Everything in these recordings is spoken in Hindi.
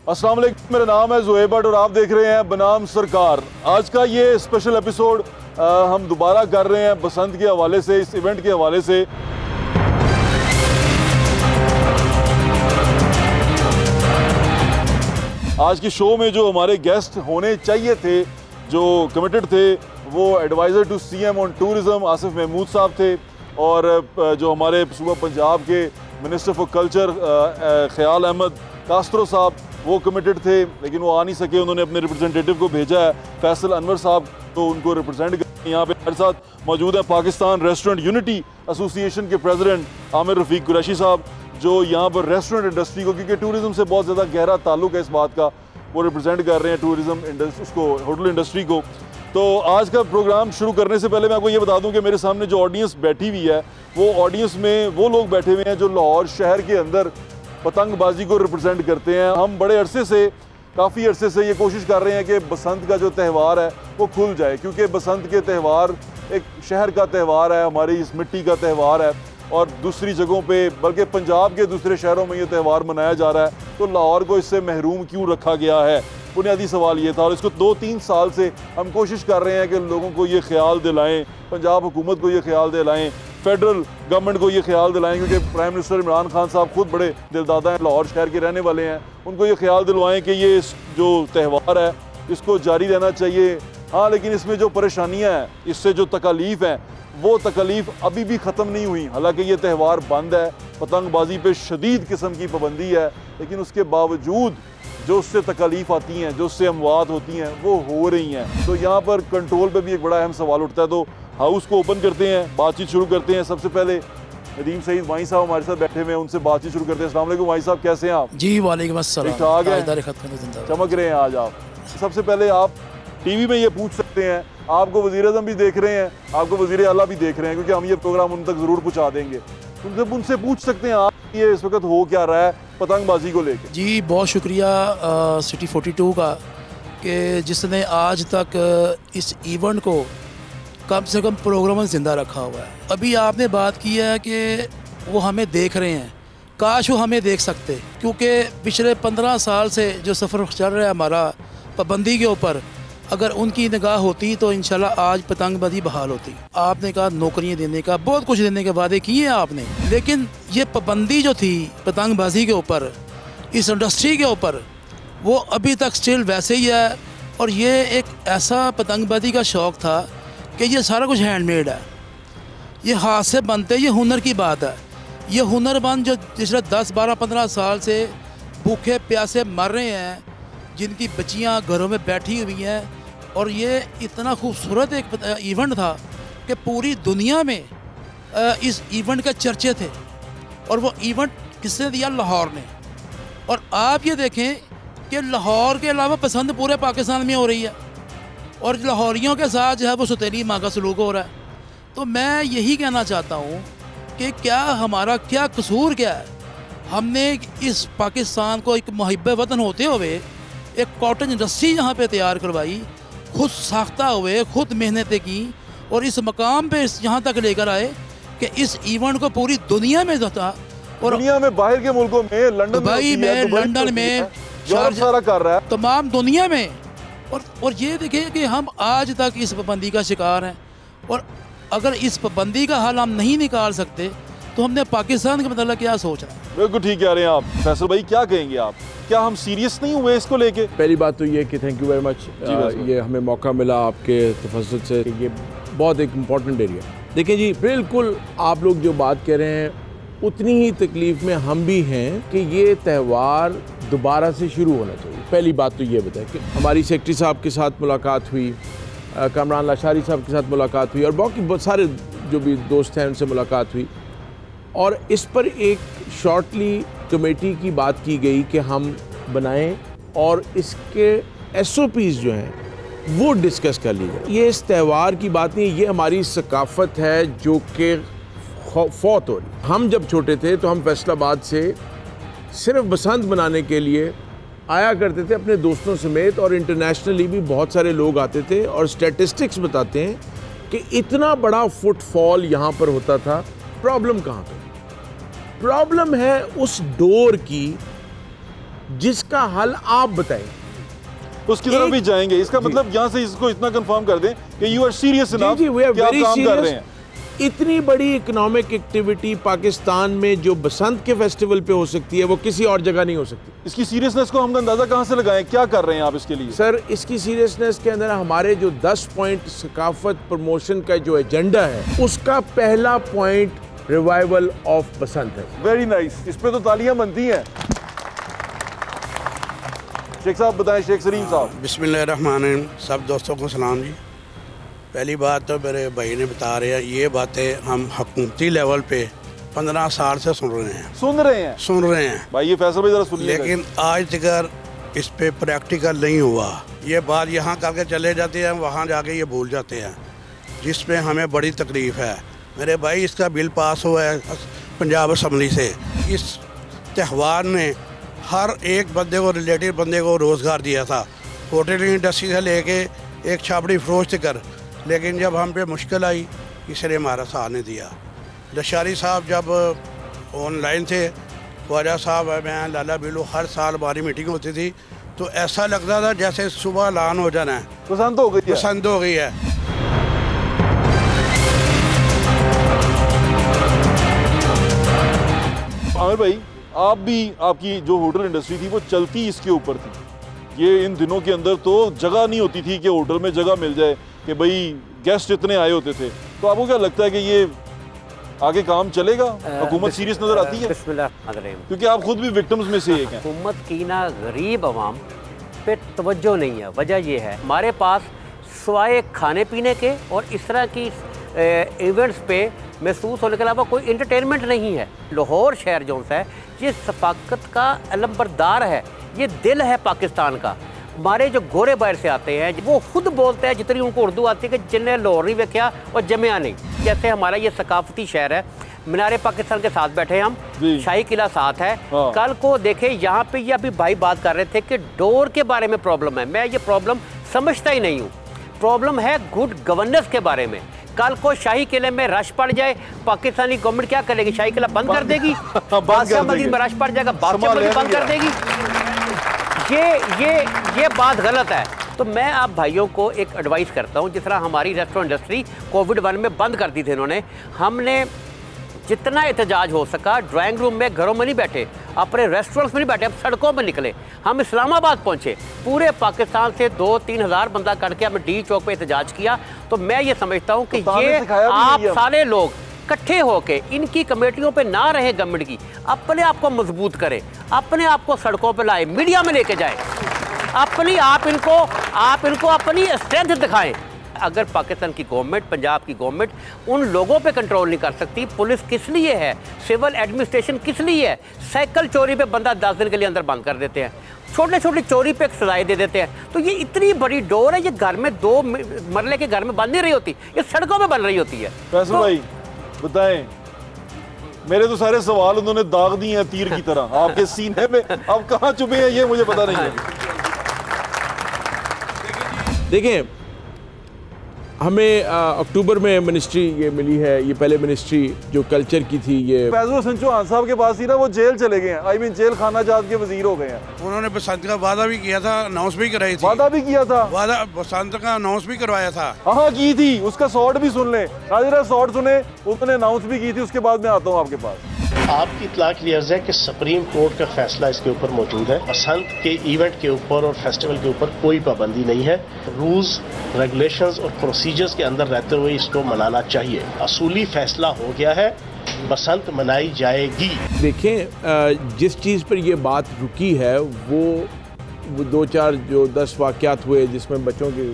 अस्सलाम वालेकुम, मेरा नाम है ज़ुहैब भट्ट और आप देख रहे हैं बनाम सरकार। आज का ये स्पेशल एपिसोड हम दोबारा कर रहे हैं बसंत के हवाले से, इस इवेंट के हवाले से। आज की शो में जो हमारे गेस्ट होने चाहिए थे, जो कमिटेड थे, वो adviser to CM on tourism Asif Mahmood sahab थे, और जो हमारे सूबा पंजाब के मिनिस्टर फॉर कल्चर ख्याल अहमद कास्त्रो साहब, वो कमिटेड थे, लेकिन वो आ नहीं सके। उन्होंने अपने रिप्रेजेंटेटिव को भेजा है, फैसल अनवर साहब, तो उनको रिप्रेजेंट कर यहाँ पे हमारे साथ मौजूद है पाकिस्तान रेस्टोरेंट यूनिटी एसोसिएशन के प्रेसिडेंट आमिर रफ़ीक कुरैशी साहब, जो यहाँ पर रेस्टोरेंट इंडस्ट्री को, क्योंकि टूरिज़म से बहुत ज़्यादा गहरा ताल्लुक है इस बात का, वो रिप्रेजेंट कर रहे हैं टूरिज़म उसको, होटल इंडस्ट्री को। तो आज का प्रोग्राम शुरू करने से पहले मैं आपको ये बता दूं कि मेरे सामने जो ऑडियंस बैठी हुई है, वो ऑडियंस में वो लोग बैठे हुए हैं जो लाहौर शहर के अंदर पतंगबाजी को रिप्रेजेंट करते हैं। हम बड़े अरसे से, काफ़ी अरसे से ये कोशिश कर रहे हैं कि बसंत का जो त्यौहार है वो खुल जाए, क्योंकि बसंत के त्यौहार एक शहर का त्यौहार है, हमारी इस मिट्टी का त्यौहार है, और दूसरी जगहों पे, बल्कि पंजाब के दूसरे शहरों में ये त्यौहार मनाया जा रहा है, तो लाहौर को इससे महरूम क्यों रखा गया है? बुनियादी सवाल ये था, और इसको 2-3 साल से हम कोशिश कर रहे हैं कि लोगों को ये ख्याल दिलाएं, पंजाब हुकूमत को ये ख्याल दिलाएं, फेडरल गवर्नमेंट को ये ख्याल दिलाएं, क्योंकि प्राइम मिनिस्टर इमरान खान साहब खुद बड़े दिलदादा हैं, लाहौर शहर के रहने वाले हैं, उनको ये ख्याल दिलवाएं कि ये जो त्यौहार है इसको जारी रहना चाहिए। हाँ, लेकिन इसमें जो परेशानियाँ हैं, इससे जो तकालीफ हैं, वो तकलीफ़ अभी भी ख़त्म नहीं हुई। हालांकि ये त्यौहार बंद है, पतंगबाजी पे शदीद किस्म की पाबंदी है, लेकिन उसके बावजूद जो उससे तकलीफ़ आती हैं, जो उससे अमवात होती हैं, वो हो रही हैं। तो यहाँ पर कंट्रोल पे भी एक बड़ा अहम सवाल उठता है। तो हाउस को ओपन करते हैं, बातचीत शुरू करते हैं। सबसे पहले नदीम सईद वाई साहब हमारे साथ बैठे हुए हैं, उनसे बातचीत शुरू करते हैं। अस्सलाम वालेकुम वाई साहब, कैसे हैं आप? जी वालेकुम अस्सलाम, ठीक-ठाक हैं, चमक रहे हैं आज आप। सबसे पहले आप टीवी में ये पूछ सकते हैं, आपको वज़ीर आज़म भी देख रहे हैं, आपको वज़ीर आला भी देख रहे हैं, क्योंकि हम ये प्रोग्राम उन तक ज़रूर पहुँचा देंगे। उनसे पूछ सकते हैं आप, ये इस वक्त हो क्या रहा है पतंगबाजी को लेकर? जी बहुत शुक्रिया सिटी 42 का, कि जिसने आज तक इस इवेंट को कम से कम प्रोग्राम ज़िंदा रखा हुआ है। अभी आपने बात की है कि वो हमें देख रहे हैं, काश वो हमें देख सकते, क्योंकि पिछले 15 साल से जो सफ़र चल रहा है हमारा पाबंदी के ऊपर, अगर उनकी निगाह होती तो इंशाल्लाह आज पतंगबाजी बहाल होती। आपने कहा नौकरियां देने का, बहुत कुछ देने के वादे किए हैं आपने, लेकिन ये पाबंदी जो थी पतंगबाजी के ऊपर, इस इंडस्ट्री के ऊपर, वो अभी तक स्टिल वैसे ही है। और ये एक ऐसा पतंगबाजी का शौक़ था कि ये सारा कुछ हैंडमेड है, ये हाथ से बनते, ये हुनर की बात है। ये हुनरमंद जो पिछले 10, 12, 15 साल से भूखे प्यासे मर रहे हैं, जिनकी बच्चियां घरों में बैठी हुई हैं, और ये इतना खूबसूरत एक इवेंट था कि पूरी दुनिया में इस इवेंट के चर्चे थे, और वो इवेंट किसने दिया? लाहौर ने। और आप ये देखें कि लाहौर के अलावा पसंद पूरे पाकिस्तान में हो रही है, और लाहौरियों के साथ जो है वो सौतेली माँ का सलूक हो रहा है। तो मैं यही कहना चाहता हूँ कि क्या हमारा क्या कसूर क्या है? हमने इस पाकिस्तान को एक मुहिब्बे वतन होते हुए एक कॉटन इंडस्ट्री यहाँ पे तैयार करवाई, खुद साख्ता हुए, खुद मेहनतें की, और इस मकाम पे यहाँ तक लेकर आए कि इस इवेंट को पूरी दुनिया में था, और दुनिया में, बाहर के मुल्कों में, लंदन में, लंदन में, सारा कर रहा है, तमाम दुनिया में। और ये देखें कि हम आज तक इस पाबंदी का शिकार हैं, और अगर इस पाबंदी का हल हम नहीं निकाल सकते तो हमने पाकिस्तान का मतलब क्या सोच रहा है? बिल्कुल ठीक कह रहे हैं आप। फैसल भाई, क्या कहेंगे आप? क्या हम सीरियस नहीं हुए इसको लेके? पहली बात तो ये कि थैंक यू वेरी मच, ये हमें मौका मिला आपके तफज्जुल से, ये बहुत एक इम्पॉर्टेंट एरिया। देखिए जी, बिल्कुल आप लोग जो बात कह रहे हैं, उतनी ही तकलीफ़ में हम भी हैं कि ये त्यौहार दोबारा से शुरू होना चाहिए। पहली बात तो ये बताएं कि हमारी सेक्रेटरी साहब के साथ मुलाकात हुई, कामरान लाशारी साहब के साथ मुलाकात हुई, और बाकी बहुत सारे जो भी दोस्त हैं उनसे मुलाकात हुई, और इस पर एक शॉर्टली कमेटी की बात की गई कि हम बनाएं, और इसके SOPs जो हैं वो डिस्कस कर ली जाए। ये इस त्यौहार की बात नहीं, ये हमारी सकाफ़त है जो कि फौत हो रही। हम जब छोटे थे तो हम फैसलाबाद से सिर्फ बसंत मनाने के लिए आया करते थे अपने दोस्तों समेत, और इंटरनेशनली भी बहुत सारे लोग आते थे, और स्टैटिस्टिक्स बताते हैं कि इतना बड़ा फुटफॉल यहाँ पर होता था। प्रॉब्लम कहाँ पे? प्रॉब्लम है उस डोर की जिसका हल आप बताएं, उसकी तरफ भी जाएंगे। इसका मतलब यहाँ से इसको इतना कंफर्म कर दें कि यू आर सीरियस इनफ कि आप काम कर रहे हैं। इतनी बड़ी इकोनॉमिक एक्टिविटी पाकिस्तान में जो बसंत के फेस्टिवल पे हो सकती है वो किसी और जगह नहीं हो सकती। इसकी सीरियसनेस को हम अंदाजा कहाँ से लगाएं? क्या कर रहे हैं आप इसके लिए? सर, इसकी सीरियसनेस के अंदर हमारे जो 10 पॉइंट सकाफत प्रमोशन का जो एजेंडा है, उसका पहला पॉइंट रिवाइवल ऑफ बसंत है। वेरी नाइस, इस पे तो तालियां बनती हैं। शेख साहब बताएं, शेख सलीम साहब। बिस्मिल्लाहिर्रहमानिर्रहीम। सब दोस्तों को सलाम जी। पहली बात तो मेरे भाई ने बता रहे हैं, ये बातें हम हुकूमती लेवल पे 15 साल से सुन रहे हैं भाई। ये फैसला भी जरा सुनिए। लेकिन आज तक इस पे प्रैक्टिकल नहीं हुआ। ये बात यहाँ करके चले जाते हैं, वहाँ जाके ये भूल जाते हैं, जिसमें हमें बड़ी तकलीफ़ है। मेरे भाई, इसका बिल पास हुआ है पंजाब असम्बली से। इस त्यौहार ने हर एक बंदे को, रिलेटिव बंदे को रोज़गार दिया था, होटल इंडस्ट्री से लेके एक छाबड़ी फरोश कर। लेकिन जब हम पे मुश्किल आई, इसने हमारा साथ नहीं दिया। लशारी साहब जब ऑनलाइन थे, ख्वाजा साहब, मैं, लाला बिल्लू, हर साल हमारी मीटिंग होती थी, तो ऐसा लगता था जैसे सुबह ऐलान हो जाना है। पसंद हो गई है। आमिर भाई, आप भी, आपकी जो होटल इंडस्ट्री थी वो चलती इसके ऊपर थी। ये इन दिनों के अंदर तो जगह नहीं होती थी कि होटल में जगह मिल जाए, कि भाई गेस्ट इतने आए होते थे। तो आपको क्या लगता है कि ये आगे काम चलेगा? हुकूमत सीरियस नजर आती है? क्योंकि आप खुद भी विक्टिम्स में से एक हैं। हुकूमत की ना गरीब आवाम पे तवज्जो नहीं है। वजह यह है, हमारे पास सिवाय खाने पीने के और इस तरह की इवेंट्स पे महसूस होने के अलावा कोई इंटरटेनमेंट नहीं है। लाहौर शहर जो है ये सफाकत का अलंबरदार है, ये दिल है पाकिस्तान का। हमारे जो गोरे बाहर से आते हैं वो खुद बोलते हैं, जितनी उनको उर्दू आती है, कि जिन्हें लाहौर नहीं देखा और जमया नहीं। जैसे हमारा ये सकाफती शहर है, मीनारे पाकिस्तान के साथ बैठे हम, शाही किला साथ है। कल को देखे यहाँ पे ये अभी भाई बात कर रहे थे कि डोर के बारे में प्रॉब्लम है। मैं ये प्रॉब्लम समझता ही नहीं हूँ। प्रॉब्लम है गुड गवर्नेंस के बारे में। कल को शाही किले में रश पड़ जाए, पाकिस्तानी गवर्नमेंट क्या करेगी? शाही किला बंद कर देगी। बादशाह मस्जिद में रश पड़ जाएगा, बादशाह मस्जिद बंद कर देगी। ये बात गलत है। तो मैं आप भाइयों को एक एडवाइस करता हूँ, जिस तरह हमारी रेस्टोरेंट इंडस्ट्री कोविड-1 में बंद कर दी थी इन्होंने, हमने जितना एहतजाज हो सका ड्राइंग रूम में, घरों में नहीं बैठे, अपने रेस्टोरेंट्स में नहीं बैठे, हम सड़कों पर निकले। हम इस्लामाबाद पहुँचे, पूरे पाकिस्तान से 2-3 हज़ार बंदा करके हमने डी चौक पे एहतजाज किया। तो मैं ये समझता हूँ कि ये आप सारे लोग इकट्ठे होके इनकी कमेटियों पे ना रहे, गवर्नमेंट की, अपने आप को मजबूत करें, अपने आप को सड़कों पे लाए, मीडिया में लेके जाए, आप इनको अपनी स्ट्रेंथ दिखाएं। अगर पाकिस्तान की गवर्नमेंट, पंजाब की गवर्नमेंट उन लोगों पे कंट्रोल नहीं कर सकती, पुलिस किस लिए है, सिविल एडमिनिस्ट्रेशन किस लिए है? साइकिल चोरी पे बंदा 10 दिन के लिए अंदर बंद कर देते हैं, छोटे छोटे चोरी पे सजाएं दे देते हैं। तो ये इतनी बड़ी डोर है, ये घर में 2 मरले के घर में बंद नहीं रही होती, ये सड़कों में बन रही होती है। फैसल भाई बताएं, मेरे तो सारे सवाल उन्होंने दाग दिए हैं तीर की तरह आपके सीने में, अब कहाँ छुपे हैं ये मुझे पता नहीं है। देखिए, हमें अक्टूबर में मिनिस्ट्री ये मिली है, ये पहले मिनिस्ट्री जो कल्चर की थी, ये फैज़ल हसन चौहान साहब के पास ही ना वो जेल चले गए हैं, आई मीन जेल खाना जात के वजीर हो गए हैं। उन्होंने बसंत का वादा भी किया था, अनाउंस भी कराई थी। वादा भी किया था, वादा बसंत का अनाउंस भी करवाया था। हाँ की थी, उसका शॉर्ट भी सुन ले नाज़िरा, शॉर्ट सुने, उन्होंने अनाउंस भी की थी। उसके बाद मैं आता हूँ आपके पास। आपकी इत्तला के लिए अर्ज़ है कि सुप्रीम कोर्ट का फैसला इसके ऊपर मौजूद है। बसंत के इवेंट के ऊपर और फेस्टिवल के ऊपर कोई पाबंदी नहीं है। रूल्स, रेगुलेशंस और प्रोसीजर्स के अंदर रहते हुए इसको मनाना चाहिए। असूली फैसला हो गया है, बसंत मनाई जाएगी। देखें, जिस चीज़ पर ये बात रुकी है वो 2-4 जो 10 वाक़यात हुए जिसमें बच्चों की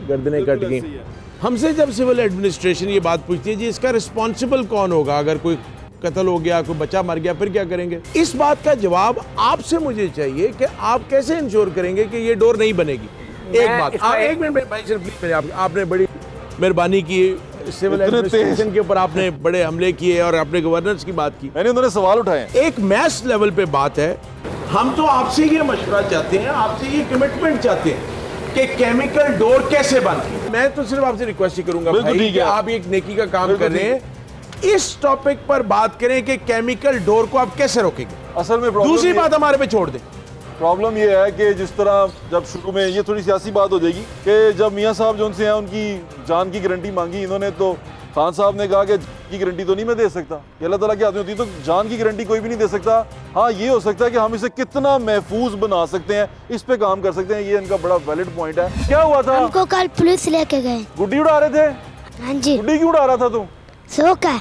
गर्दनें कट गई। हमसे जब सिविल एडमिनिस्ट्रेशन ये बात पूछती है जी इसका रिस्पॉन्सिबल कौन होगा, अगर कोई कत्ल हो गया, कोई बच्चा मर गया, फिर क्या करेंगे? इस बात का जवाब आपसे मुझे चाहिए कि आप कैसे इंश्योर करेंगे कि ये डोर नहीं बनेगी। एक बात, आप 1 मिनट भाई सर प्लीज, आपने बड़ी मेहरबानी की, सिविल एडमिनिस्ट्रेशन के ऊपर आपने बड़े हमले किए और अपने गवर्नर्स की बात की, मैंने उन्होंने सवाल उठाए। एक मैस लेवल पे बात है। हम तो आपसे ये मशवरा चाहते हैं, आपसे ये कमिटमेंट चाहते हैं कि केमिकल डोर कैसे बंद। मैं तो सिर्फ आपसे रिक्वेस्ट ही करूंगा भाई कि आप एक नेकी का काम कर रहे हैं, इस टॉपिक पर बात करें कि केमिकल डोर को आप कैसे रोकेंगे। असल में दूसरी बात हमारे पे छोड़ दें, प्रॉब्लम ये है कि जिस तरह जब शुरू में ये थोड़ी सियासी बात हो जाएगी कि जब मियाँ साहब जो उनसे हैं उनकी जान की गारंटी मांगी इन्होंने, तो खान साहब ने कहा कि की गारंटी तो नहीं मैं दे सकता, ये अल्लाह ताला की आदमी होती है, तो जान की गारंटी कोई भी नहीं दे सकता। हाँ ये हो सकता है कि हम इसे कितना महफूज बना सकते हैं, इस पे काम कर सकते हैं, ये इनका बड़ा वैलिड पॉइंट है। क्या हुआ था? हमको कल पुलिस लेके गए। गुड्डी उड़ा रहे थे? हाँ जी। गुड्डी क्यों उड़ा रहा था तू? शौक है।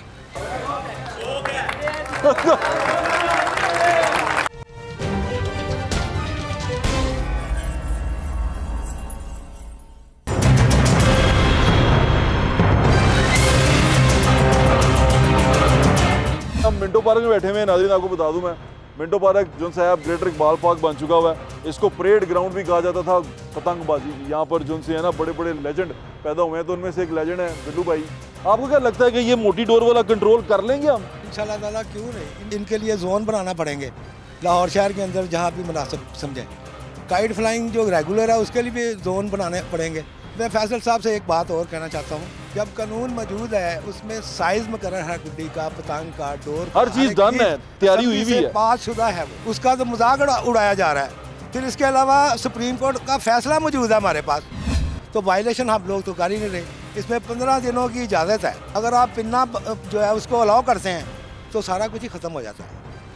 हम मिंटो पार्क में बैठे हुए हैं नाज़रीन, आपको बता दूं मैं मिंटो पार्क जो है अब ग्रेटर इकबाल पार्क बन चुका हुआ है। इसको परेड ग्राउंड भी कहा जाता था पतंगबाजी की। यहाँ पर जो है ना बड़े बड़े लेजेंड पैदा हुए हैं, तो उनमें से एक लेजेंड है बिल्लू भाई। आपको क्या लगता है कि ये मोटी डोर वाला कंट्रोल कर लेंगे हम? इंशाल्लाह ताला क्यों नहीं, इनके लिए जोन बनाना पड़ेंगे लाहौर शहर के अंदर जहाँ भी मुनासिब समझें। काइट फ्लाइंग जो रेगुलर है उसके लिए भी जोन बनाने पड़ेंगे। मैं फैसल साहब से एक बात और कहना चाहता हूँ, जब कानून मौजूद है उसमें साइज मुकर्रर है, गुड्डी का, पतंग का, डोर, हर चीज डन है, तैयारी हुई है, पास शुदा है, उसका तो मजाक उड़ाया जा रहा है। फिर इसके अलावा सुप्रीम कोर्ट का फैसला मौजूद है हमारे पास, तो वायलेशन हम लोग तो कर ही नहीं रहे। इसमें 15 दिनों की इजाज़त है, अगर आप पिन्ना जो है उसको अलाउ करते हैं तो सारा कुछ ही खत्म हो जाता है।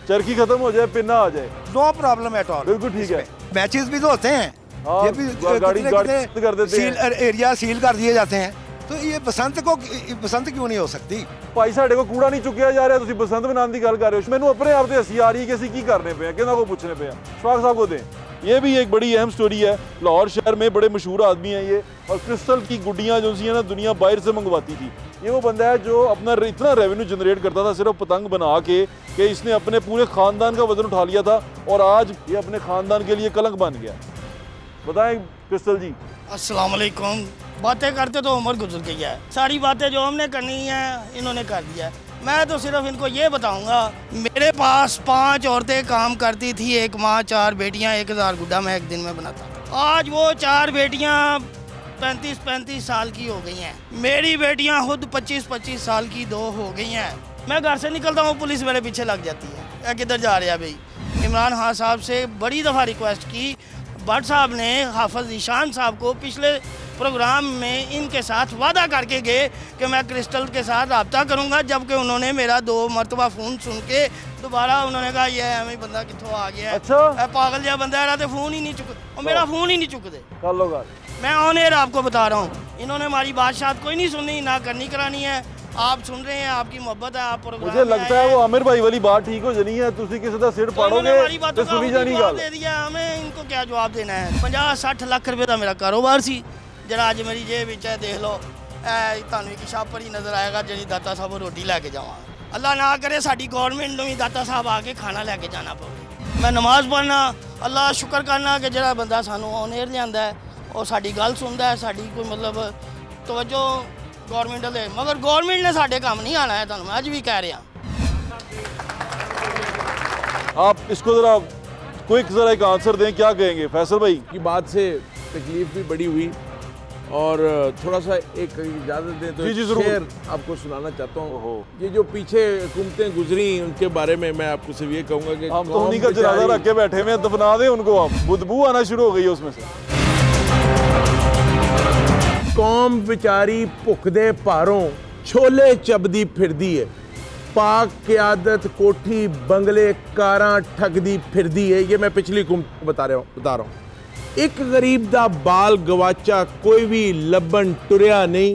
चरखी खत्म हो जाए, पिन्ना आ जाए, नो प्रॉब्लम एट ऑल, बिल्कुल ठीक है। मैचेस भी तो होते हैं, ये भी गाड़ी कर देते हैं, एरिया सील कर दिए जाते हैं, तो ये बसंत क्यों नहीं हो सकती? भाई साढ़े को कूड़ा नहीं चुकिया जा रहा है, बसंत बनाने की गल कर रहे हो। मैंने अपने आप से हंसी आ रही है कि असं की करने पे कि को पूछने पे शफाक साहब को दें। ये भी एक बड़ी अहम स्टोरी है। लाहौर शहर में बड़े मशहूर आदमी हैं ये, और क्रिस्टल की गुड्डियाँ जो है ना दुनिया बाहर से मंगवाती थी। ये वो बंदा है जो अपना इतना रेवेन्यू जनरेट करता था सिर्फ पतंग बना के कि इसने अपने पूरे खानदान का वजन उठा लिया था, और आज ये अपने खानदान के लिए कलंक बन गया। बताएं क्रिस्टल जी। अस्सलाम वालेकुम। बातें करते तो उम्र गुजर गई है, सारी बातें जो हमने करनी है इन्होंने कर दिया है। मैं तो सिर्फ इनको ये बताऊंगा, मेरे पास 5 औरतें काम करती थी, एक माँ 4 बेटियाँ, 1000 गुड्डा मैं एक दिन में बनाता था। आज वो 4 बेटियाँ 35-35 साल की हो गई हैं, मेरी बेटियाँ खुद 25-25 साल की 2 हो गई हैं। मैं घर से निकलता हूँ, पुलिस मेरे पीछे लग जाती है, या किधर जा रहे हैं भाई। इमरान खान साहब से बड़ी दफ़ा रिक्वेस्ट की, भट्ट साहब ने हाफिज ईशान साहब को पिछले प्रोग्राम में इनके साथ वादा करके गए कि मैं क्रिस्टल के साथ रब्ता करूंगा, जबकि उन्होंने मेरा 2 मरतबा फ़ोन सुन के दोबारा उन्होंने कहा ये हमें बंदा कितों आ गया है। अच्छा? पागल जहा बंदा है, तो फ़ोन ही नहीं चुक, और मेरा फ़ोन ही नहीं चुकते। मैं ऑन एयर आपको बता रहा हूँ, इन्होंने हमारी बात कोई नहीं सुननी, ना करनी करानी है। आप सुन रहे हैं, आपकी मोहब्बत है, आप प्रोग्राम मुझे लगता है वो आमिर भाई वाली बात ठीक हो जानी है, तुसी किसी दा सिर पाड़ोगे तो सुनी जानी गल दे दिया हमें, इनको क्या जवाब देना है। 50-60 लाख रुपए का मेरा कारोबार सी, जरा अज मेरी जेब विच है, देख लो तुहानू एक छापर ही नज़र आएगा जी दाता साहब रोटी लैके जावा। अल्लाह ना करे साडी गौरमेंट नूं भी दाता साहब आके खाना लैके जाना पवे। मैं नमाज पढ़ना, अल्लाह शुक्र करना कि जरा बंदा सानू ऑन एयर लिआंदा है और साडी गल सुनदा है, साडी कोई मतलब तवज्जो गवर्नमेंट दे, मगर गवर्नमेंट ने साडे काम नहीं आना है, तुहानू मैं अज भी कह रहा। आप इसको जरा क्विक जरा एक आंसर दें, क्या कहेंगे फैसल भाई? की बात से तकलीफ भी बड़ी हुई, और थोड़ा सा एक इजाज़त दें तो शेर आपको सुनाना चाहता हूँ। ये जो पीछे हुकूमतें गुजरी उनके बारे में मैं आपको सिर्फ ये कहूँगा कि हम तो उन्हीं का जनाजा रख के बैठे हुए, दफना दें उनको। आप बदबू आना शुरू हो गई है उसमें से। कौम विचारी भुखदे भारों छोले चबदी फिरदी है, पाक क़यादत कोठी बंगले कारां ठगदी फिरदी है। ये मैं पिछली हुकूमत बता रहा हूँ। एक गरीब दा बाल गवाचा कोई भी लब्बन टुरिया नहीं,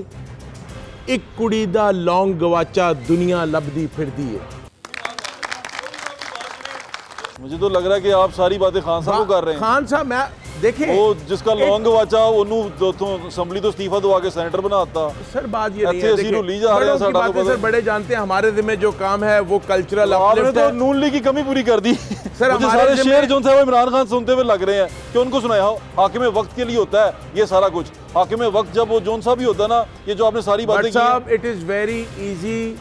एक कुड़ी दा लौंग गवाचा दुनिया लभदी फिरदी है। मुझे तो लग रहा है कि आप सारी बातें खान साहब को कर रहे हैं। खान साहब मैं देखिए वो जिसका लौंग गवाचा ओनू असम्बली तो इस्तीफा दवा के सेनेटर बनाता। सर बात ये नहीं है, सर बड़े जानते हैं हमारे जिम्मे जो काम है वो कल्चरल आपने तो नून लीग की कमी पूरी कर दी। सर हमारे शेर जो है वो इमरान खान सुनते हुए लग रहे हैं कि उनको सुनाया हाकिम वक्त के लिए होता है ये सारा कुछ। हाकिम वक्त जब वो जोन सा भी होता है ना, ये जो आपने सारी बातें की, इट इज वेरी इजी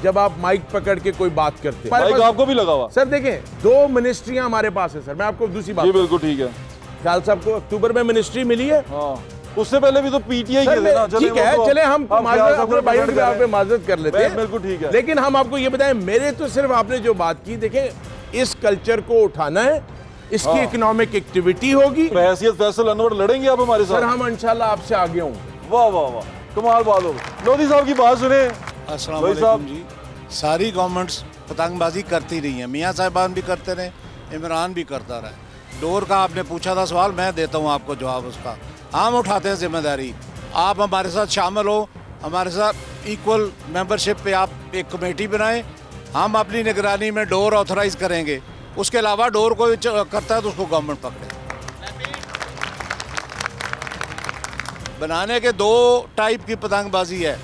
जब आप माइक पकड़ के कोई बात करते हैं। माइक आपको भी लगा हुआ? सर देखें 2 मिनिस्ट्रियां हमारे पास है। सर मैं आपको दूसरी बात, जी बिल्कुल ठीक है, ख्याल साहब को अक्टूबर में मिनिस्ट्री मिली है। हाँ, उससे पहले भी तो पीटीआई के थे ना। ठीक है, चले हम माजरत कर लेते हैं, बिल्कुल ठीक है। लेकिन हम आपको ये बताएं, मेरे तो सिर्फ आपने जो बात की, देखें इस कल्चर को उठाना है इसकी इकोनॉमिक एक्टिविटी होगी। हैसियत फैसल अनवर लड़ेंगे आप हमारे साथ? सर हम इंशाल्लाह आपसे आगे होंगे। वाह वाह वाह, कमाल बात हो। लोधी साहब की बात सुने। अस्सलाम वालेकुम जी। सारी गवर्नमेंट्स पतंगबाजी करती रही हैं, मियाँ साहिबान भी करते रहे, इमरान भी करता रहा। डोर का आपने पूछा था सवाल, मैं देता हूँ आपको जवाब उसका। हम उठाते हैं जिम्मेदारी, आप हमारे साथ शामिल हो, हमारे साथ इक्वल मेंबरशिप पे आप एक कमेटी बनाएं, हम अपनी निगरानी में डोर ऑथराइज करेंगे। उसके अलावा डोर कोई करता है तो उसको गवर्नमेंट पकड़े। बनाने के दो टाइप की पतंगबाजी है,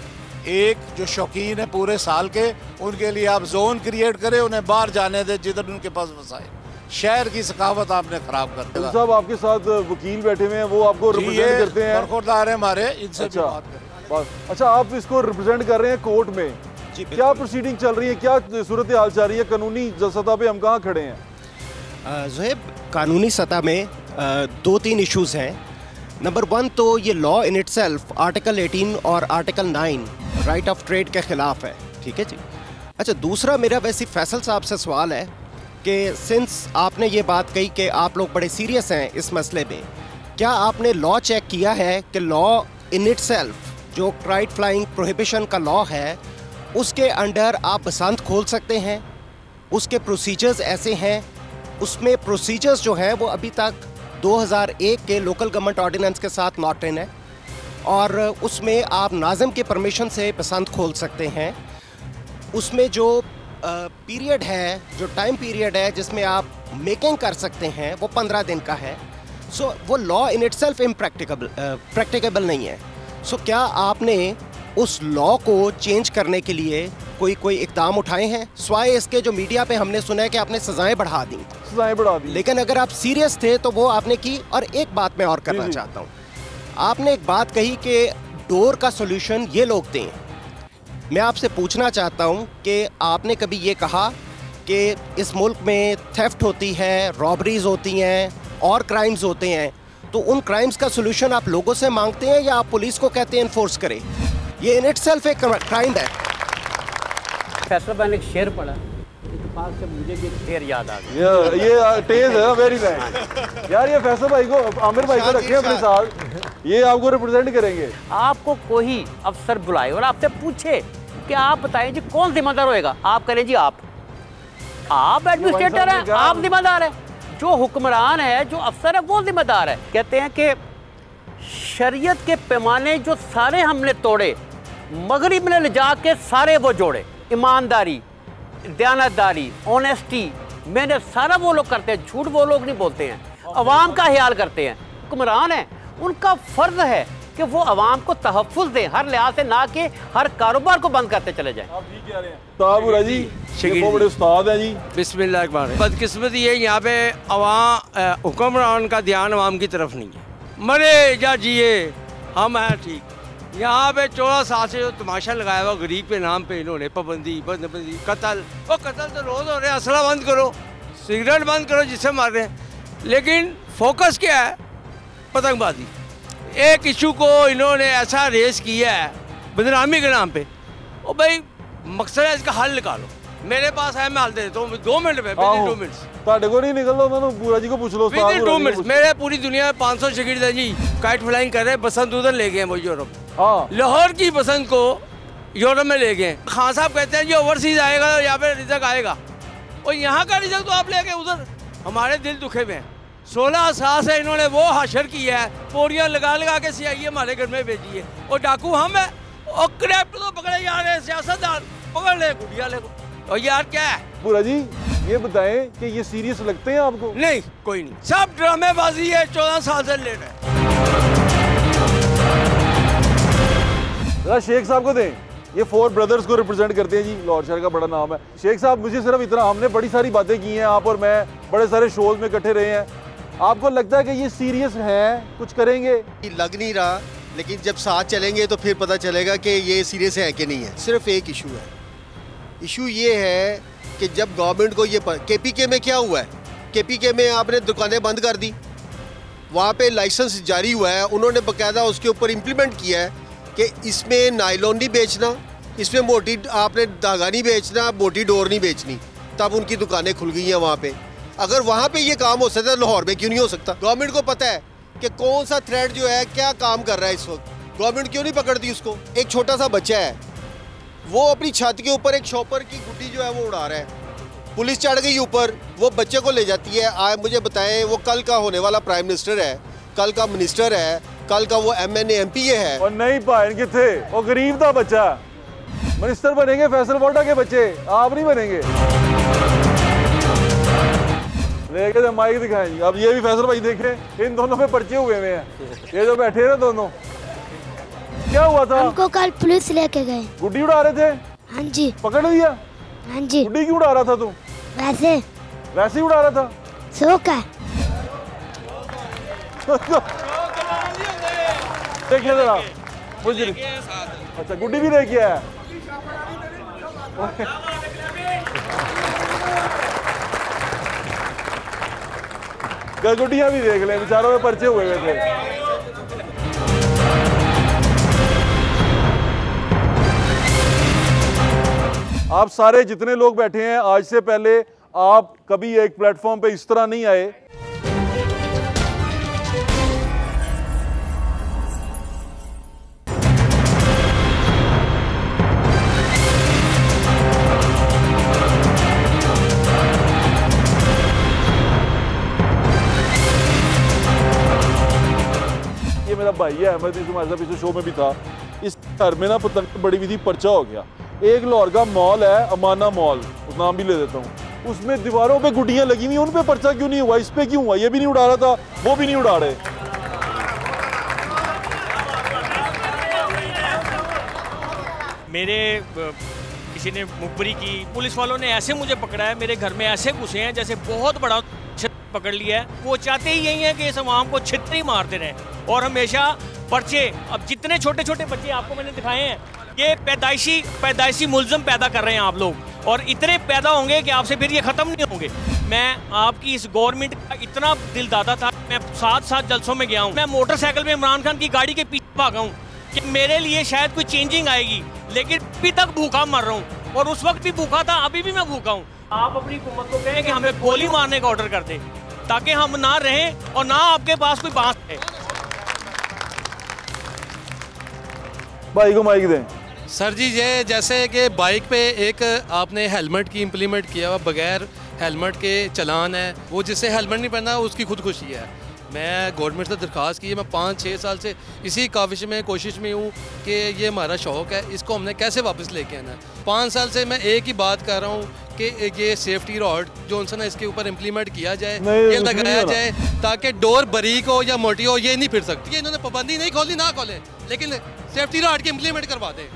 एक जो शौकीन है पूरे साल के, उनके लिए आप जोन क्रिएट करें, उन्हें बाहर जाने दें जिधर उनके पास वसाइल। शहर की सकाफत आपने खराब कर दिया। साहब आपके साथ वकील बैठे हुए हैं, वो आपको रिप्रेजेंट करते हैं? बरखुरदार है हमारे, इनसे भी बात करें। अच्छा, आप इसको रिप्रेजेंट कर रहे हैं कोर्ट में, क्या प्रोसीडिंग चल रही है, क्या सूरत हाल चल रही है? कानूनी सतह पे हम कहाँ खड़े हैं? ज़ुहैब, कानूनी सतह में 2-3 इश्यूज़ हैं। नंबर 1 तो ये लॉ इन इटसेल्फ आर्टिकल 18 और आर्टिकल 9 राइट ऑफ ट्रेड के ख़िलाफ़ है, ठीक है जी। अच्छा, दूसरा मेरा वैसे फैसल साहब से सवाल है कि सिंस आपने ये बात कही कि आप लोग बड़े सीरियस हैं इस मसले में, क्या आपने लॉ चेक किया है कि लॉ इन इटसेल्फ जो काइट फ्लाइंग प्रोहिबिशन का लॉ है उसके अंडर आप बसंत खोल सकते हैं? उसके प्रोसीजर्स ऐसे हैं, उसमें प्रोसीजर्स जो हैं वो अभी तक 2001 के लोकल गवर्नमेंट ऑर्डिनेंस के साथ नॉट इन है, और उसमें आप नाज़िम के परमिशन से बसंत खोल सकते हैं। उसमें जो पीरियड है, जो टाइम पीरियड है जिसमें आप मेकिंग कर सकते हैं, वो 15 दिन का है। सो वो लॉ इन इटसेल्फ प्रैक्टिकेबल नहीं है। सो क्या आपने उस लॉ को चेंज करने के लिए कोई इकदाम उठाए हैं? स्वाय इसके जो मीडिया पे हमने सुना है कि आपने सजाएं बढ़ा दी, लेकिन अगर आप सीरियस थे तो वो आपने की। और एक बात मैं और करना चाहता हूँ, आपने एक बात कही कि डोर का सोल्यूशन ये लोग दें। मैं आपसे पूछना चाहता हूँ कि आपने कभी ये कहा कि इस मुल्क में थेफ्ट होती है, रॉबरीज होती हैं और क्राइम्स होते हैं, तो उन क्राइम्स का सोल्यूशन आप लोगों से मांगते हैं या आप पुलिस को कहते हैं इन्फोर्स करें? ये इन इटसेल्फ एक क्राइम है। फैसला मैंने एक शेर पढ़ा, इत्तेफाक से मुझे भी एक शेर याद आ गया। ये तेज है, वेरी नाइस यार। ये फैसल भाई को, आमिर भाई को रखें अपने साथ, ये आपको रिप्रेजेंट करेंगे। आपको कोई अफसर बुलाए और आपसे पूछे कि आप बताएं जी कौन जिम्मेदार होएगा, आप करें जी आप एडमिनिस्ट्रेटर हैं, आप जिम्मेदार हैं। जो हुक्मरान है, जो अफसर है, वो जिम्मेदार है। कहते हैं कि शरीयत के पैमाने जो सारे हमने तोड़े, मगरिब ने ले जाके सारे वो जोड़े। ईमानदारी, दयानतदारी, ऑनेस्टी, मेहनत, सारा वो लोग करते हैं। झूठ वो लोग नहीं बोलते हैं, अवाम का ख्याल करते हैं। हुक्मरान है, उनका फ़र्ज है कि वो अवाम को तहफ़्फ़ुज़ दें हर लिहाज से, ना कि हर कारोबार को बंद करते चले जाएं। आप ठीक कह रहे हैं। ताबुरा जी, ये बड़े उस्ताद हैं जी। बिस्मिल्लाह। बदकिस्मती है यहाँ पे अवाम, हुक्मरान का ध्यान अवाम की तरफ नहीं है। मरे या जिए हम हैं ठीक। यहाँ पे 14 साल से जो तमाशा लगाया हुआ गरीब के नाम पे, इन्होंने पाबंदी, बंदबंदी, कत्ल। वो कत्ल तो रोज़ हो रहे हैं। असला बंद करो, सिगरेट बंद करो जिससे मार रहे हैं, लेकिन फोकस क्या है? पतंगबाजी। एक इशू को इन्होंने ऐसा रेस किया है बदनामी के नाम पे। ओ भाई, मकसद है इसका हल निकालो। मेरे पास है, मैं हल दे देता हूँ 2 मिनट में, 2 मिनट। ਤੁਹਾਡੇ को नहीं निकलता, उन्होंने पूरा जी को पूछ लो। 2 मिनट। मेरे पूरी दुनिया में 500 शागिर्द हैं जी, काइट फ्लाइंग कर रहे हैं। बसंत उधर ले गए वो यूरोप, लाहौर की बसंत को यूरोप में ले गए। खान साहब कहते हैं जी ओवरसीज आएगा यहाँ पे रिजल्ट आएगा, और यहाँ का रिजल्ट तो आप ले गए उधर। हमारे दिल दुखे में हैं। 16 साल से इन्होंने वो हाशर किया है, पोरियाँ लगा लगा के सियाई हमारे घर में भेजी है, और डाकू हम है, और क्रैप्ट तो पकड़े जा रहे हैं, सियासतदान पकड़ ले, गुड़िया ले। और यार क्या है पूरा जी, ये बताएं कि ये सीरियस लगते हैं आपको? नहीं, कोई नहीं, सब ड्रामेबाजी है। 14 साल से ले रहे हैं। शेख साहब को दें, ये 4 ब्रदर्स को रिप्रेजेंट करते हैं जी, लाहौर शहर का बड़ा नाम है। शेख साहब, मुझे सिर्फ इतना, हमने बड़ी सारी बातें की हैं, आप और मैं बड़े सारे शोज में इकट्ठे रहे हैं, आपको लगता है कि ये सीरियस हैं, कुछ करेंगे? लग नहीं रहा, लेकिन जब साथ चलेंगे तो फिर पता चलेगा कि ये सीरियस है कि नहीं है। सिर्फ एक इशू है, इशू ये है कि जब गवर्नमेंट को ये KPK में क्या हुआ है, KPK में आपने दुकानें बंद कर दी, वहाँ पे लाइसेंस जारी हुआ है, उन्होंने बाकायदा उसके ऊपर इम्प्लीमेंट किया है कि इसमें नायलॉन नहीं बेचना, इसमें मोटी आपने धागा नहीं बेचना, मोटी डोर नहीं बेचनी, तब उनकी दुकानें खुल गई हैं वहाँ पे। अगर वहाँ पे ये काम हो सकता है लाहौर में क्यों नहीं हो सकता? गवर्नमेंट को पता है कि कौन सा थ्रेड जो है क्या काम कर रहा है इस वक्त, गवर्नमेंट क्यों नहीं पकड़ती उसको? एक छोटा सा बच्चा है, वो अपनी छत के ऊपर एक शॉपर की गुड्डी जो है वो उड़ा रहा है, पुलिस चढ़ गई ऊपर, वो बच्चे को ले जाती है। आज मुझे बताएं, वो कल का होने वाला प्राइम मिनिस्टर है, कल का मिनिस्टर है, कल का वो MNA MPA है। और नहीं पाएंगे थे, वो गरीब था बच्चा, मिनिस्टर बनेंगे फैसल वोटा के बच्चे, आप नहीं बनेंगे। लेके तो माइक दिखाएंगे। अब ये भी फैसल भाई देखें, इन दोनों पे पर्चे हुए हैं, ये जो बैठे हैं दोनों। क्या हुआ था? हमको कल पुलिस लेके गए। गुड्डी उड़ा रहे थे? हाँ जी। पकड़ लिया? हाँ जी। गुड्डी क्यों उड़ा रहा था तू? वैसे ही उड़ा रहा था? शौक है। देखिए जरा मुझे। अच्छा गुड्डी भी लेके आया। गुड्डियां भी देख लें, बेचारों में पर्चे हुए थे। आप सारे जितने लोग बैठे हैं, आज से पहले आप कभी एक प्लेटफॉर्म पे इस तरह नहीं आए। ये मेरा भाई है अहमद, हमारे पीछे शो में भी था। इस घर में ना पतंग बड़ी विधि पर्चा हो गया। एक लाहौर का मॉल है, अमाना मॉल, उस नाम भी ले देता हूँ, उसमें दीवारों पे गुड्डियां लगी हुई, उन पे पर्चा क्यों नहीं हुआ? इस पे क्यों हुआ? ये भी नहीं उड़ा रहा था, वो भी नहीं उड़ा रहे। मेरे किसी ने मुखबरी की, पुलिस वालों ने ऐसे मुझे पकड़ा है, मेरे घर में ऐसे घुसे हैं जैसे बहुत बड़ा पकड़ लिया है। वो चाहते ही यही है कि इस अवाम को छित्र ही मारते रहें और हमेशा पर्चे। अब जितने छोटे छोटे बच्चे आपको मैंने दिखाए हैं, ये पैदाइशी मुल्ज़म पैदा कर रहे हैं आप लोग, और इतने पैदा होंगे कि आपसे फिर ये ख़त्म नहीं होंगे। मैं आपकी इस गवर्नमेंट का इतना दिल दादा था, मैं 7 जलसों में गया हूँ। मैं मोटरसाइकिल में इमरान खान की गाड़ी के पीछे भागा हूँ कि मेरे लिए शायद कोई चेंजिंग आएगी, लेकिन अभी तक भूखा मर रहा हूँ, और उस वक्त भी भूखा था, अभी भी मैं भूखा हूँ। आप अपनी हुकूमत को कहें कि हमें गोली मारने का ऑर्डर कर दे, ताकि हम ना रहें और ना आपके पास कोई बांस है। भाई को माइक दें। सर जी, ये जैसे कि बाइक पे एक आपने हेलमेट की इम्प्लीमेंट किया हुआ, बगैर हेलमेट के चलान है, वो जिससे हेलमेट नहीं पहना उसकी खुदकुशी है। मैं गवर्नमेंट से दरख्वास्त की है, मैं 5-6 साल से इसी काविश में कोशिश में हूँ कि ये हमारा शौक़ है, इसको हमने कैसे वापस लेके आना है। 5 साल से मैं एक ही बात कर रहा हूँ कि ये सेफ्टी रॉड जो उनसे ना इसके ऊपर इम्प्लीमेंट किया जाए, ये लगाया जाए, ताकि डोर बारीक हो या मोटी हो, ये नहीं फिर सकती। ये इन्होंने पाबंदी नहीं खोली, ना खोले, लेकिन सेफ्टी रॉड के इम्प्लीमेंट करवा दें।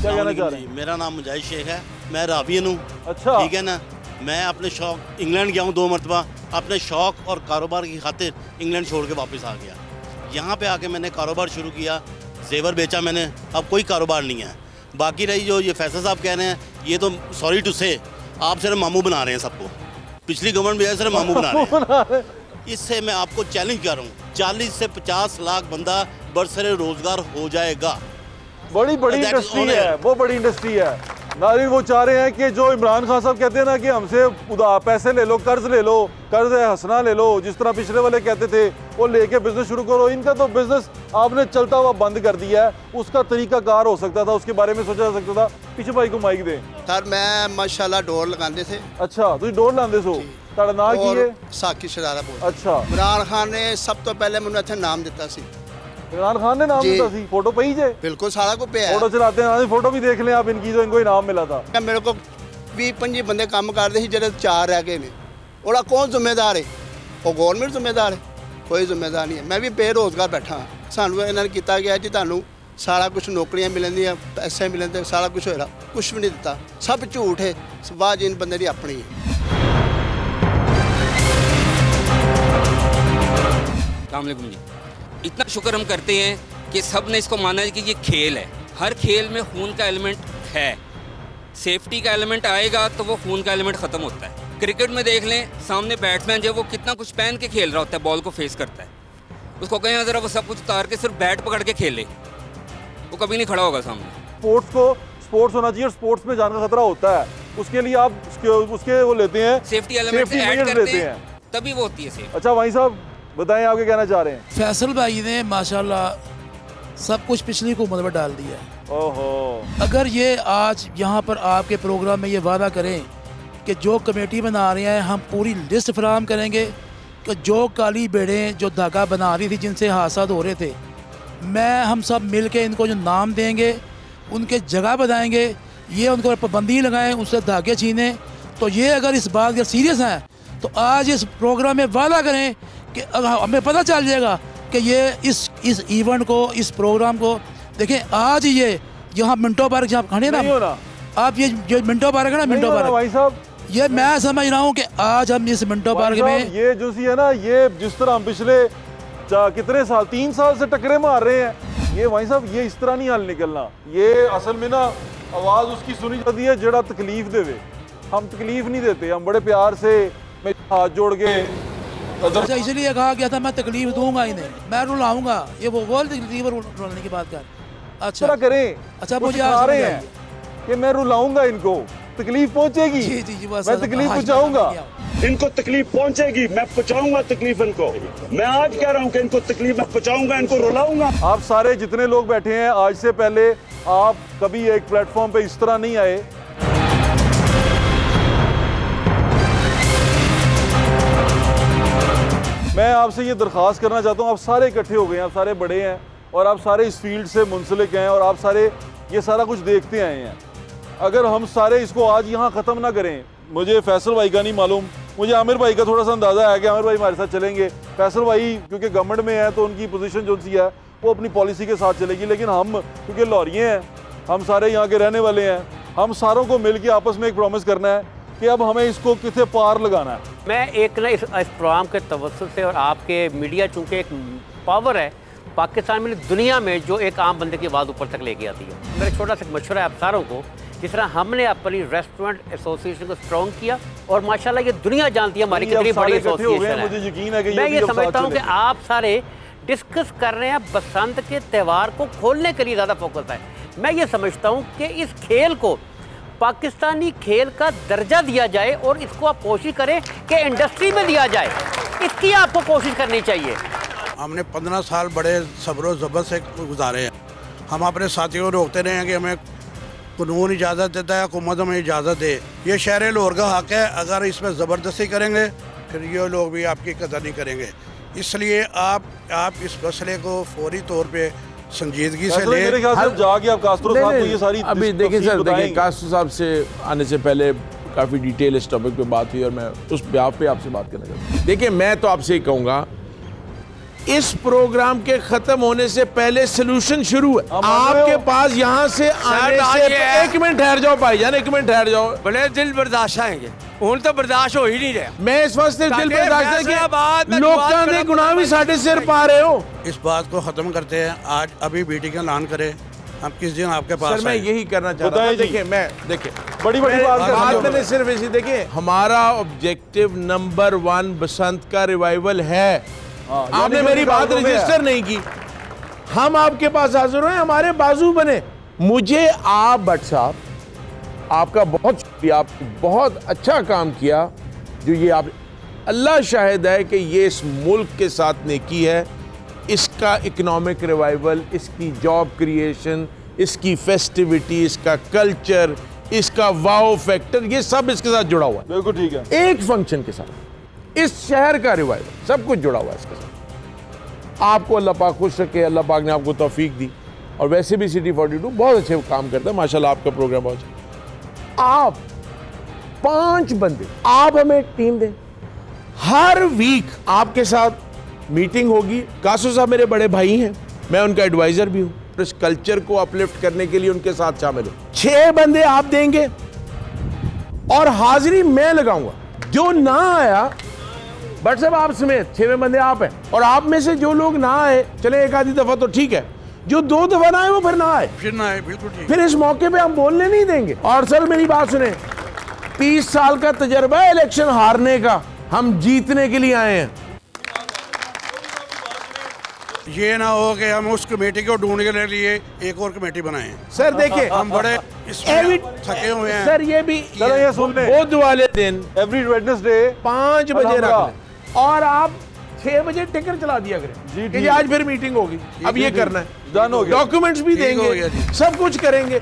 क्या कहना चाह रहे हैं? मेरा नाम मुजाहिद शेख है, मैं रावियन हूँ। अच्छा, ठीक है ना। मैं अपने शौक इंग्लैंड गया हूँ 2 मरतबा, अपने शौक और कारोबार की खातिर इंग्लैंड छोड़ के वापस आ गया। यहाँ पे आके मैंने कारोबार शुरू किया, जेवर बेचा मैंने, अब कोई कारोबार नहीं है। बाकी रही जो ये फैसल साहब कह रहे हैं, ये तो सॉरी टू से आप सिर्फ मामू बना रहे हैं सबको। पिछली गवर्नमेंट भी सिर्फ मामू बना रहे हैं। इससे मैं आपको चैलेंज कर रहा हूँ, 40 से 50 लाख बंदा बरसरे रोजगार हो जाएगा। बड़ी इंडस्ट्री है, वो बड़ी इंडस्ट्री है। नाज़रीन, वो चाह रहे हैं कि जो इमरान खान साहब कहते हैं ना कि हमसे पैसे ले लो, कर्ज ले लो, कर्ज हंसना ले लो, जिस तरह पिछले वाले कहते थे, वो लेके बिजनेस शुरू करो। इनका तो बिजनेस आपने चलता हुआ बंद कर दिया है। उसका तरीकाकार हो सकता था, उसके बारे में सोचा जा सकता था। पीछे भाई को माइक दे। सर मैं माशाल्लाह डोर लगाते थे। अच्छा, तुम डोर लाते सो? ਤੁਹਾਡਾ ਨਾਮ ਕੀ ਹੈ? ਸਾਕੀ ਸ਼ਰਾਰਾ ਬੋਲ। अच्छा, इमरान खान ने सब तो पहले ਮੈਨੂੰ ਇੱਥੇ ਨਾਮ ਦਿੱਤਾ ਸੀ। इमरान खान ने नाम दिया सी? फोटो पई जे? बिल्कुल, सारा कुछ पे है। फोटो चलाते हैं, फोटो भी देख लें आप इनकी, जो इनको इनाम मिला था। मेरे को 20-25 बंदे काम करते थे, ਜਿਹੜੇ 4 रह गए ने। ਉਹਦਾ कौन जिम्मेदार है? वो गवर्नमेंट जिम्मेदार है? कोई जिम्मेदार नहीं है। मैं भी बेरोजगार बैठा हाँ। ਸਾਨੂੰ ਇਹਨਾਂ ਨੇ ਕੀਤਾ ਗਿਆ ਜੀ ਤੁਹਾਨੂੰ ਸਾਰਾ ਕੁਝ ਨੌਕਰੀਆਂ ਮਿਲਣਦੀਆਂ, ਪੈਸੇ ਮਿਲਣਦੇ, ਸਾਰਾ ਕੁਝ ਹੋਏਗਾ, ਕੁਝ ਵੀ ਨਹੀਂ ਦਿੱਤਾ। सब झूठ है। आवाज इन बंदे की अपनी है। अस्सलामुअलैकुम जी। इतना शुक्र हम करते हैं कि सब ने इसको माना है कि ये खेल है। हर खेल में खून का एलिमेंट है, सेफ्टी का एलिमेंट आएगा तो वो खून का एलिमेंट ख़त्म होता है। क्रिकेट में देख लें, सामने बैट्समैन जो वो कितना कुछ पहन के खेल रहा होता है, बॉल को फेस करता है, उसको कहें ज़रा वो सब कुछ उतार के सिर्फ बैट पकड़ के खेले, वो कभी नहीं खड़ा होगा सामने। स्पोर्ट्स को स्पोर्ट्स होना चाहिए, स्पोर्ट्स में जान का खतरा होता है। उसके लिए आप उसके वो लेते हैं, सेफ्टी एलिमेंट्स ऐड करते हैं, तभी वो होती है सेफ। अच्छा भाई साहब बताएं, आप क्या कहना चाह रहे हैं? फैसल भाई ने माशाल्लाह सब कुछ पिछली हुकूमत में डाल दिया। ओहो, अगर ये आज यहाँ पर आपके प्रोग्राम में ये वादा करें कि जो कमेटी बना रहे हैं हम पूरी लिस्ट फराहम करेंगे कि जो काली बेड़ें जो धागा बना रही थी जिनसे हादसा हो रहे थे, हम सब मिल के इनको जो नाम देंगे उनके जगह बताएंगे, ये उनको पाबंदी लगाएं, उनसे धागे छीनें। तो ये अगर इस बात के सीरियस हैं तो आज इस प्रोग्राम में वादा करें कि हमें पता चल जाएगा कि ये इस इवेंट को, इस प्रोग्राम को देखें। आज ये यहाँ मिंटो पार्क जहाँ खड़े ना आप, ये जो मिंटो पार्क है ना, मिंटो पार्क भाई साहब, ये मैं समझ रहा हूँ कि आज हम इस मिंटो पार्क में ये जो सी है ना, ये जिस तरह हम पिछले कितने साल 3 साल से टकरे मार रहे हैं, ये भाई साहब ये इस तरह नहीं हल निकलना। ये असल में ना आवाज़ उसकी सुनी जाती है जड़ा तकलीफ देवे। हम तकलीफ नहीं देते, हम बड़े प्यार से मैं हाथ जोड़ के अच्छा इसलिए कहा गया था मैं तकलीफ दूंगा ही नहीं, मैं रुलाऊंगा। ये वो तकलीफ रुलाने की बात कर। अच्छा करें, अच्छा मुझे आ रहे हैं कि मैं रुलाऊंगा, इनको तकलीफ पहुंचेगी, मैं तकलीफ पहुंचाऊंगा, इनको तकलीफ पहुंचेगी, मैं पहुंचाऊंगा तकलीफ इनको। मैं आज कह रहा हूं कि इनको तकलीफ मैं पहुंचाऊंगा, इनको रुलाऊंगा। आप सारे जितने लोग बैठे हैं, आज से पहले आप कभी एक प्लेटफॉर्म पे इस तरह नहीं आए। मैं आपसे ये दरख्वास्त करना चाहता हूँ, आप सारे इकट्ठे हो गए हैं, आप सारे बड़े हैं और आप सारे इस फील्ड से मुंसलिक हैं और आप सारे ये सारा कुछ देखते आए हैं। अगर हम सारे इसको आज यहाँ ख़त्म ना करें, मुझे फैसल भाई का नहीं मालूम, मुझे आमिर भाई का थोड़ा सा अंदाज़ा है कि आमिर भाई हमारे साथ चलेंगे। फैसल भाई क्योंकि गवर्नमेंट में है तो उनकी पोजीशन जो सी है वो अपनी पॉलिसी के साथ चलेगी, लेकिन हम क्योंकि लाहौरिये हैं, हम सारे यहाँ के रहने वाले हैं, हम सारों को मिल के आपस में एक प्रॉमिस करना है कि अब हमें इसको कितने पार लगाना है। मैं एक ना इस प्रोग्राम के तवज्जुह से और आपके मीडिया चूँकि एक पावर है पाकिस्तान में, दुनिया में, जो एक आम बंदे की आवाज़ ऊपर तक लेके आती है। मेरा छोटा सा मशवरा है आप सारों को, जिस तरह हमने अपनी रेस्टोरेंट एसोसिएशन को स्ट्रॉन्ग किया और माशाल्लाह ये दुनिया जानती है हमारी कितनी बड़ी एसोसिएशन है। मुझे यकीन है कि मैं ये समझता हूँ कि आप सारे डिस्कस कर रहे हैं बसंत के त्यौहार को खोलने के लिए ज़्यादा फोकस है। मैं ये समझता हूँ कि इस खेल को पाकिस्तानी खेल का दर्जा दिया जाए और इसको आप कोशिश करें कि इंडस्ट्री में दिया जाए, इसकी आपको कोशिश करनी चाहिए। हमने 15 साल बड़े सब्र ज़बर से गुजारे हैं। हम अपने साथियों को रोकते रहे हैं कि हमें कानून इजाज़त देता है, हुकूमत हमें इजाज़त दे। ये शहर लाहौर का हक़ है, अगर इसमें ज़बरदस्ती करेंगे फिर ये लोग भी आपकी कदर नहीं करेंगे। इसलिए आप इस मसले को फौरी तौर पे संजीदगी से ले। मेरे ख्याल से जाके आप कास्ट्रो साहब को ये सारी अभी देखिए सर, देखिए कास्ट्रो साहब से आने से पहले काफ़ी डिटेल इस टॉपिक पे बात हुई और मैं उस ब्याह पे आपसे बात करना चाहता हूँ। देखिए मैं तो आपसे ही कहूँगा, इस प्रोग्राम के खत्म होने से पहले सोल्यूशन शुरू है आपके पास। यहाँ से आने से एक मिनट ठहर जाओ भाईजान, एक मिनट ठहर जाओ। बड़े दिल बर्दाश्त आएंगे, उन तो बर्दाश्त हो ही नहीं रहा। मैं इस वास्ते दिल बर्दाश्त है कि लोगों के गुनाह भी साढ़े सिर पा रहे हो। इस बात को खत्म करते हैं, आज अभी मीटिंग का ऐलान करें, हम किस दिन आपके पास। सर मैं यही करना चाहता हूँ, देखिए मैं बड़ी बात मैंने सिर्फ इसी, देखिए हमारा ऑब्जेक्टिव नंबर 1 बसंत का रिवाइवल है। आपने मेरी बात रजिस्टर नहीं की, हम आपके पास हाजिर हुए, हमारे बाजू बने। मुझे आप भट्ट साहब आपका बहुत शुक्रिया, आपने बहुत अच्छा काम किया। जो ये आप, अल्लाह शाहिद है कि ये इस मुल्क के साथ नेकी है, इसका इकोनॉमिक रिवाइवल, इसकी जॉब क्रिएशन, इसकी फेस्टिविटी, इसका कल्चर, इसका वाओ फैक्टर, ये सब इसके साथ जुड़ा हुआ है। बिल्कुल ठीक है। एक फंक्शन के साथ इस शहर का रिवाइवल सब कुछ जुड़ा हुआ है इसके साथ। आपको अल्लाह पाक खुश रखे, अल्लाह पाक ने आपको तौफीक दी और वैसे भी सिटी 42 बहुत अच्छे काम करता है माशाल्लाह। आपका प्रोग्राम बहुत अच्छा। आप 5 बंदे, आप हमें एक टीम दें, हर वीक आपके साथ मीटिंग होगी। कासू साहब मेरे बड़े भाई हैं, मैं उनका एडवाइजर भी हूँ, इस कल्चर को अपलिफ्ट करने के लिए उनके साथ शामिल हूँ। 6 बंदे आप देंगे और हाजिरी मैं लगाऊंगा। जो ना आया बट साहब आप समेत 6वें बंदे आप हैं, और आप में से जो लोग ना आए, चले एक आधी दफा तो ठीक है, जो 2 दफा ना आए वो फिर ना आए, बिल्कुल ठीक। फिर इस मौके पे हम बोलने नहीं देंगे। और सर मेरी बात सुने, 30 साल का तजर्बा है इलेक्शन हारने का, हम जीतने के लिए आए हैं। ये ना हो कि हम उस कमेटी को ढूंढने के लिए एक और कमेटी बनाएं। सर देखिए हम बड़े थके हुए हैं सर, ये भी चलो ये सुन लें, बुध वाले दिन एवरी वेडनेसडे 5 बजे रख लें और आप 6 बजे टिकर चला दिया करें कि आज फिर मीटिंग होगी, अब ये करना है, डन हो गया, डॉक्यूमेंट्स भी देंगे, सब कुछ करेंगे।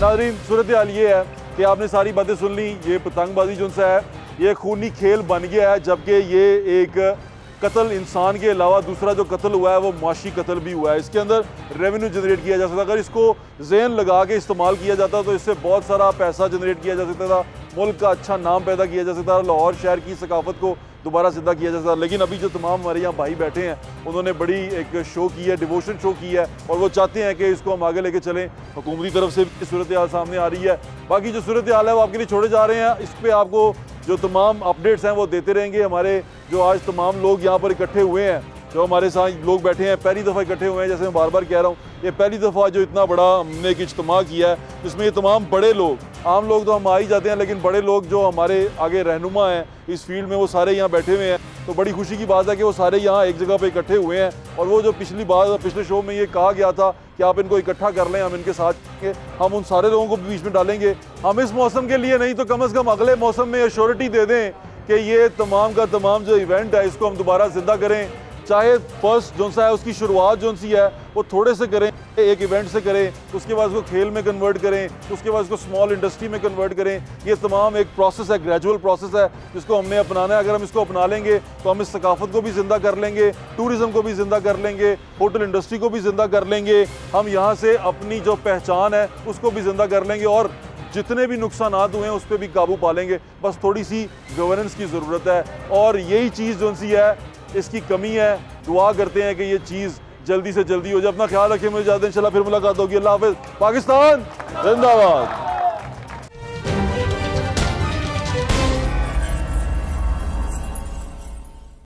नाज़रीन, सूरत हाल ये है कि आपने सारी बातें सुन ली। ये पतंगबाजी जो सा है ये खूनी खेल बन गया है, जबकि ये एक कत्ल इंसान के अलावा दूसरा जो कत्ल हुआ है वो मुआशी कत्ल भी हुआ है। इसके अंदर रेवेन्यू जनरेट किया जा सकता, अगर इसको ज़हन लगा के इस्तेमाल किया जाता तो इससे बहुत सारा पैसा जनरेट किया जा सकता था, मुल्क का अच्छा नाम पैदा किया जा सकता था, लाहौर शहर की सकाफत को दोबारा ज़िंदा किया जा सकता। लेकिन अभी जो तमाम हमारे यहाँ भाई बैठे हैं उन्होंने बड़ी एक शो की है, डिवोशन शो की है, और वो चाहते हैं कि इसको हम आगे लेके चलें। हुकूमती तरफ से भी सूरत हाल सामने आ रही है, बाकी जो सूरत हाल है वो आपके लिए छोड़े जा रहे हैं। इस पर आपको जो तमाम अपडेट्स हैं वो देते रहेंगे। हमारे जो आज तमाम लोग यहाँ पर इकट्ठे हुए हैं, जो हमारे साथ लोग बैठे हैं, पहली दफ़ा इकट्ठे हुए हैं, जैसे मैं बार बार कह रहा हूँ, ये पहली दफ़ा जो इतना बड़ा हमने एक इज्तिमा किया है जिसमें ये तमाम बड़े लोग, आम लोग तो हम आ ही जाते हैं, लेकिन बड़े लोग जो हमारे आगे रहनुमा हैं इस फील्ड में वो सारे यहाँ बैठे हुए हैं। तो बड़ी खुशी की बात है कि वो सारे यहाँ एक जगह पे इकट्ठे हुए हैं। और वो जो पिछले शो में ये कहा गया था कि आप इनको इकट्ठा कर लें, हम इनके साथ हम उन सारे लोगों को बीच में डालेंगे। हम इस मौसम के लिए नहीं तो कम से कम अगले मौसम में एश्योरिटी दे दें कि ये तमाम का तमाम जो इवेंट है इसको हम दोबारा जिंदा करें। चाहे फर्स्ट जो सा है उसकी शुरुआत जो सी है वो थोड़े से करें, एक इवेंट से करें, उसके बाद उसको खेल में कन्वर्ट करें, उसके बाद उसको स्मॉल इंडस्ट्री में कन्वर्ट करें। ये तमाम एक प्रोसेस है, ग्रेजुअल प्रोसेस है जिसको हमने अपनाना है। अगर हम इसको अपना लेंगे तो हम इस सकाफत को भी ज़िंदा कर लेंगे, टूरिज़म को भी ज़िंदा कर लेंगे, होटल इंडस्ट्री को भी ज़िंदा कर लेंगे, हम यहाँ से अपनी जो पहचान है उसको भी ज़िंदा कर लेंगे, और जितने भी नुकसानात हुए हैं उस पर भी काबू पा लेंगे। बस थोड़ी सी गवर्नेंस की ज़रूरत है, और यही चीज़ जो सी है इसकी कमी है। दुआ करते हैं कि ये चीज़ जल्दी से जल्दी हो जाए। अपना ख्याल रखें, मुझे ज़्यादा इंशाल्लाह फिर मुलाकात होगी। अल्लाह हाफ़िज़। पाकिस्तान जिंदाबाद।